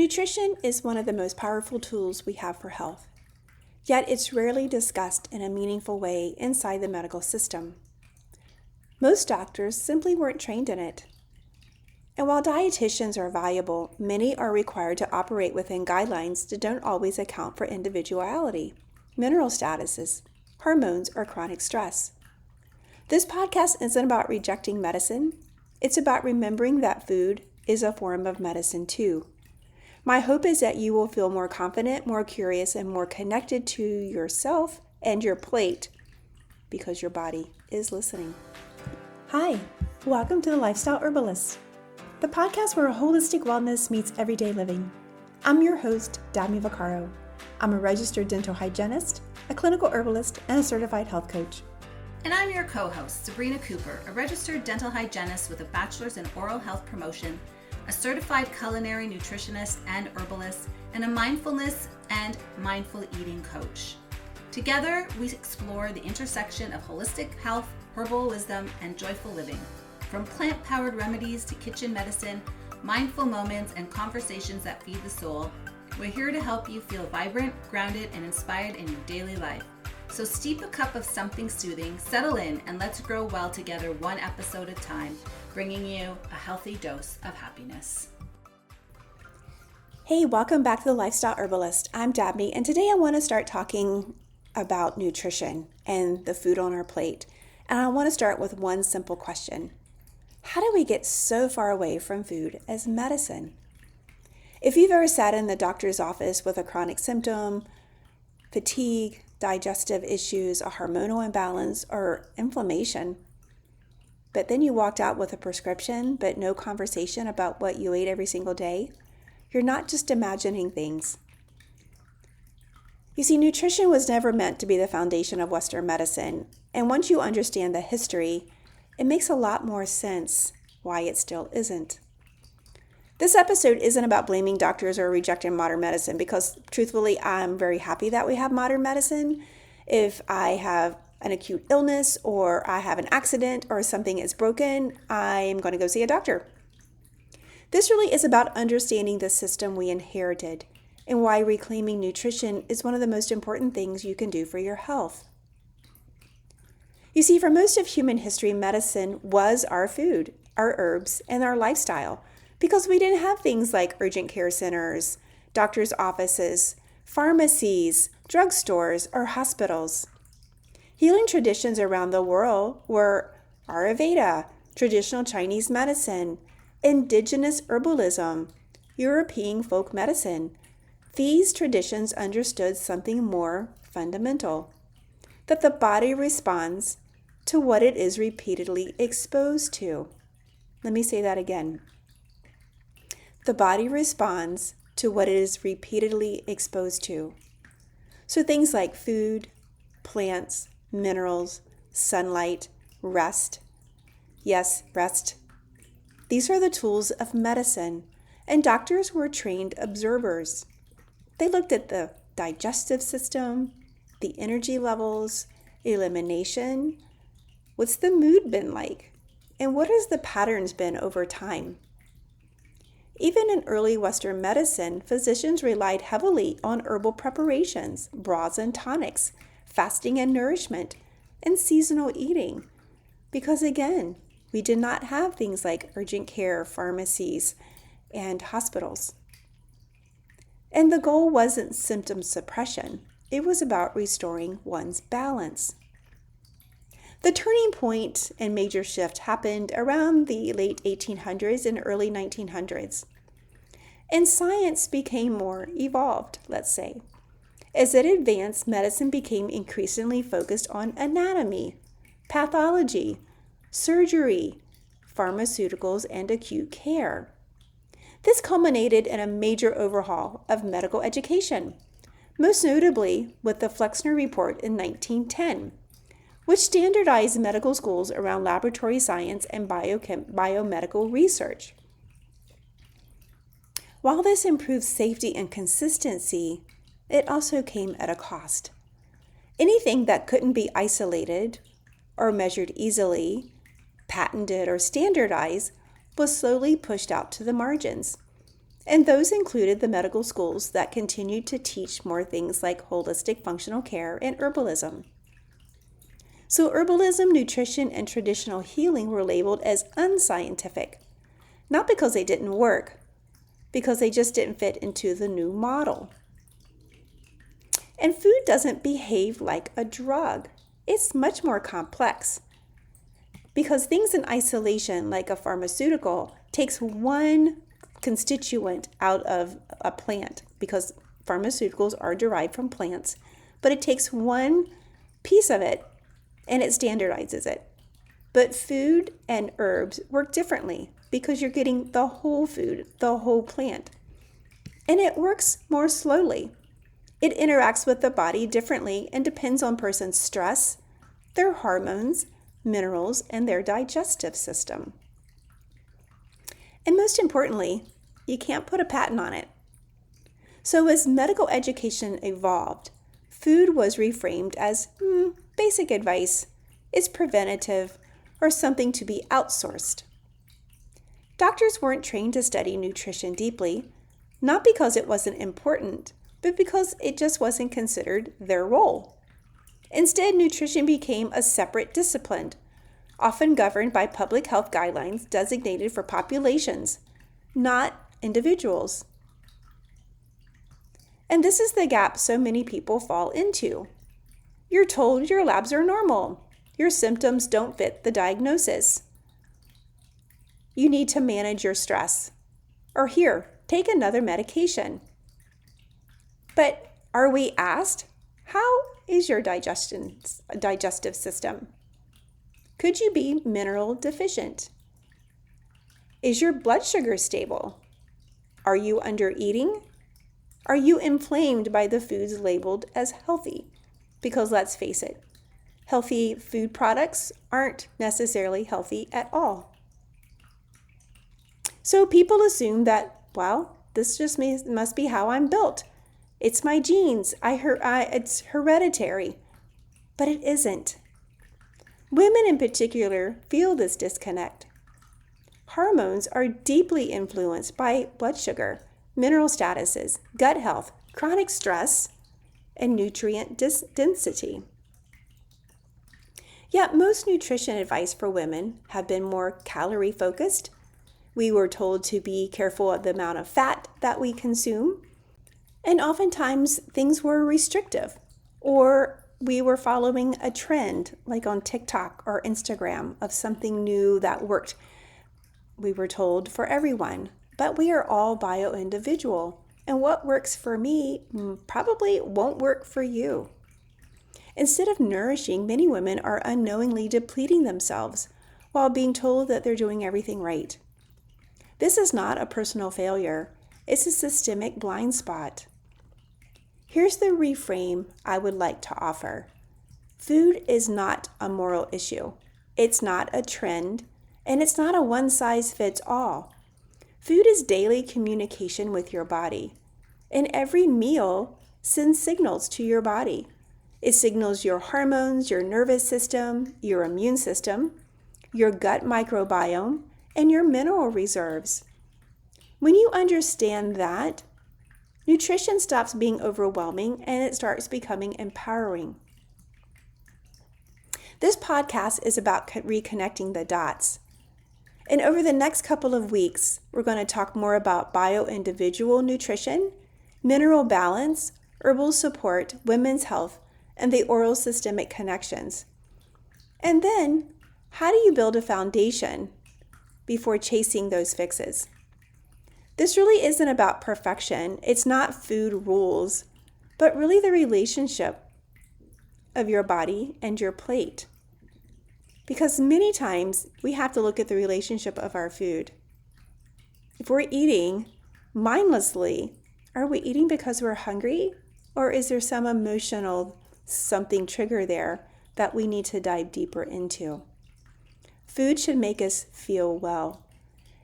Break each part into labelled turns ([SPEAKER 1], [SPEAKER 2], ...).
[SPEAKER 1] Nutrition is one of the most powerful tools we have for health, yet it's rarely discussed in a meaningful way inside the medical system. Most doctors simply weren't trained in it. And while dietitians are valuable, many are required to operate within guidelines that don't always account for individuality, mineral statuses, hormones, or chronic stress. This podcast isn't about rejecting medicine. It's about remembering that food is a form of medicine too. My hope is that you will feel more confident, more curious, and more connected to yourself and your plate because your body is listening. Hi, welcome to the Lifestyle Herbalist, the podcast where holistic wellness meets everyday living. I'm your host, Dabney. I'm a registered dental hygienist, a clinical herbalist, and a certified health coach.
[SPEAKER 2] And I'm your co-host, Sabrina Cooper, a registered dental hygienist with a bachelor's in oral health promotion, a certified culinary nutritionist and herbalist, and a mindfulness and mindful eating coach. Together, we explore the intersection of holistic health, herbal wisdom, and joyful living. From plant-powered remedies to kitchen medicine, mindful moments, and conversations that feed the soul, we're here to help you feel vibrant, grounded, and inspired in your daily life. So steep a cup of something soothing, settle in, and let's grow well together one episode at a time, bringing you a healthy dose of happiness.
[SPEAKER 1] Hey, welcome back to the Lifestyle Herbalist. I'm Dabney, and today I want to start talking about nutrition and the food on our plate. And I want to start with one simple question. How do we get so far away from food as medicine? If you've ever sat in the doctor's office with a chronic symptom, fatigue, digestive issues, a hormonal imbalance, or inflammation, but then you walked out with a prescription but no conversation about what you ate every single day, you're not just imagining things. You see, nutrition was never meant to be the foundation of Western medicine, and once you understand the history, it makes a lot more sense why it still isn't. This episode isn't about blaming doctors or rejecting modern medicine because, truthfully, I'm very happy that we have modern medicine. If I have an acute illness or I have an accident or something is broken, I'm going to go see a doctor. This really is about understanding the system we inherited and why reclaiming nutrition is one of the most important things you can do for your health. You see, for most of human history, medicine was our food, our herbs, and our lifestyle. Because we didn't have things like urgent care centers, doctors' offices, pharmacies, drugstores, or hospitals. Healing traditions around the world were Ayurveda, traditional Chinese medicine, indigenous herbalism, European folk medicine. These traditions understood something more fundamental, that the body responds to what it is repeatedly exposed to. Let me say that again. The body responds to what it is repeatedly exposed to. So things like food, plants, minerals, sunlight, rest. Yes, rest. These are the tools of medicine, and doctors were trained observers. They looked at the digestive system, the energy levels, elimination. What's the mood been like? And what has the patterns been over time? Even in early Western medicine, physicians relied heavily on herbal preparations, broths and tonics, fasting and nourishment, and seasonal eating. Because again, we did not have things like urgent care, pharmacies, and hospitals. And the goal wasn't symptom suppression. It was about restoring one's balance. The turning point and major shift happened around the late 1800s and early 1900s. And science became more evolved, let's say. As it advanced, medicine became increasingly focused on anatomy, pathology, surgery, pharmaceuticals, and acute care. This culminated in a major overhaul of medical education, most notably with the Flexner Report in 1910. Which standardized medical schools around laboratory science and biomedical research. While this improved safety and consistency, it also came at a cost. Anything that couldn't be isolated or measured easily, patented or standardized, was slowly pushed out to the margins. And those included the medical schools that continued to teach more things like holistic functional care and herbalism. So herbalism, nutrition, and traditional healing were labeled as unscientific, not because they didn't work, because they just didn't fit into the new model. And food doesn't behave like a drug. It's much more complex, because things in isolation, like a pharmaceutical, takes one constituent out of a plant, because pharmaceuticals are derived from plants, but it takes one piece of it and it standardizes it. But food and herbs work differently because you're getting the whole food, the whole plant. And it works more slowly. It interacts with the body differently and depends on person's stress, their hormones, minerals, and their digestive system. And most importantly, you can't put a patent on it. So as medical education evolved, food was reframed as basic advice, it's preventative, or something to be outsourced. Doctors weren't trained to study nutrition deeply, not because it wasn't important, but because it just wasn't considered their role. Instead, nutrition became a separate discipline, often governed by public health guidelines designated for populations, not individuals. And this is the gap so many people fall into. You're told your labs are normal. Your symptoms don't fit the diagnosis. You need to manage your stress. Or here, take another medication. But are we asked, how is your digestive system? Could you be mineral deficient? Is your blood sugar stable? Are you under eating? Are you inflamed by the foods labeled as healthy? Because let's face it, healthy food products aren't necessarily healthy at all. So people assume that, well, this just must be how I'm built. It's my genes. It's hereditary. But it isn't. Women in particular feel this disconnect. Hormones are deeply influenced by blood sugar, mineral statuses, gut health, chronic stress, and nutrient density. Yet most nutrition advice for women have been more calorie focused. We were told to be careful of the amount of fat that we consume. And oftentimes things were restrictive, or we were following a trend like on TikTok or Instagram of something new that worked, we were told, for everyone. But we are all bio-individual, and what works for me probably won't work for you. Instead of nourishing, many women are unknowingly depleting themselves while being told that they're doing everything right. This is not a personal failure. It's a systemic blind spot. Here's the reframe I would like to offer. Food is not a moral issue. It's not a trend, and it's not a one-size-fits-all. Food is daily communication with your body, and every meal sends signals to your body. It signals your hormones, your nervous system, your immune system, your gut microbiome, and your mineral reserves. When you understand that, nutrition stops being overwhelming and it starts becoming empowering. This podcast is about reconnecting the dots. And over the next couple of weeks, we're going to talk more about bio-individual nutrition, mineral balance, herbal support, women's health, and the oral systemic connections. And then, how do you build a foundation before chasing those fixes? This really isn't about perfection. It's not food rules, but really the relationship of your body and your plate. Because many times we have to look at the relationship of our food. If we're eating mindlessly, are we eating because we're hungry? Or is there some emotional something trigger there that we need to dive deeper into? Food should make us feel well.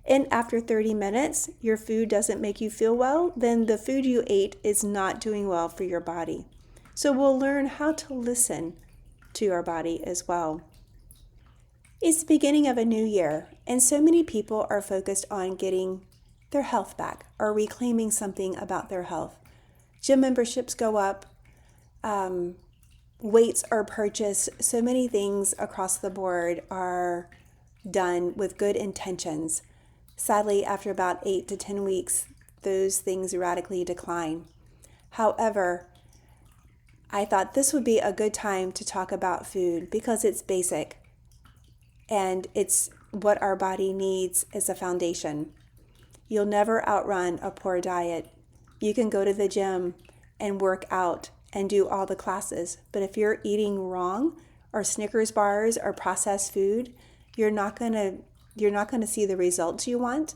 [SPEAKER 1] And after 30 minutes, your food doesn't make you feel well, then the food you ate is not doing well for your body. So we'll learn how to listen to our body as well. It's the beginning of a new year, and so many people are focused on getting their health back or reclaiming something about their health. Gym memberships go up, weights are purchased. So many things across the board are done with good intentions. Sadly, after about 8 to 10 weeks, those things radically decline. However, I thought this would be a good time to talk about food because it's basic and it's what our body needs as a foundation. You'll never outrun a poor diet. You can go to the gym and work out and do all the classes, but if you're eating wrong or Snickers bars or processed food, you're not going to see the results you want,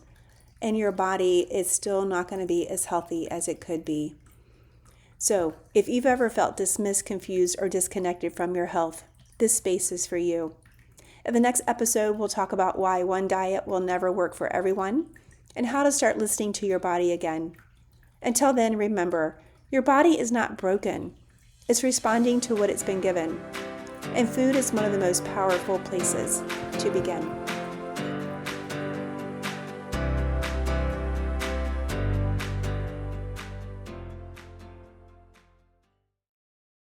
[SPEAKER 1] and your body is still not going to be as healthy as it could be. So if you've ever felt dismissed, confused, or disconnected from your health, this space is for you. In the next episode, we'll talk about why one diet will never work for everyone and how to start listening to your body again. Until then, remember, your body is not broken. It's responding to what it's been given. And food is one of the most powerful places to begin.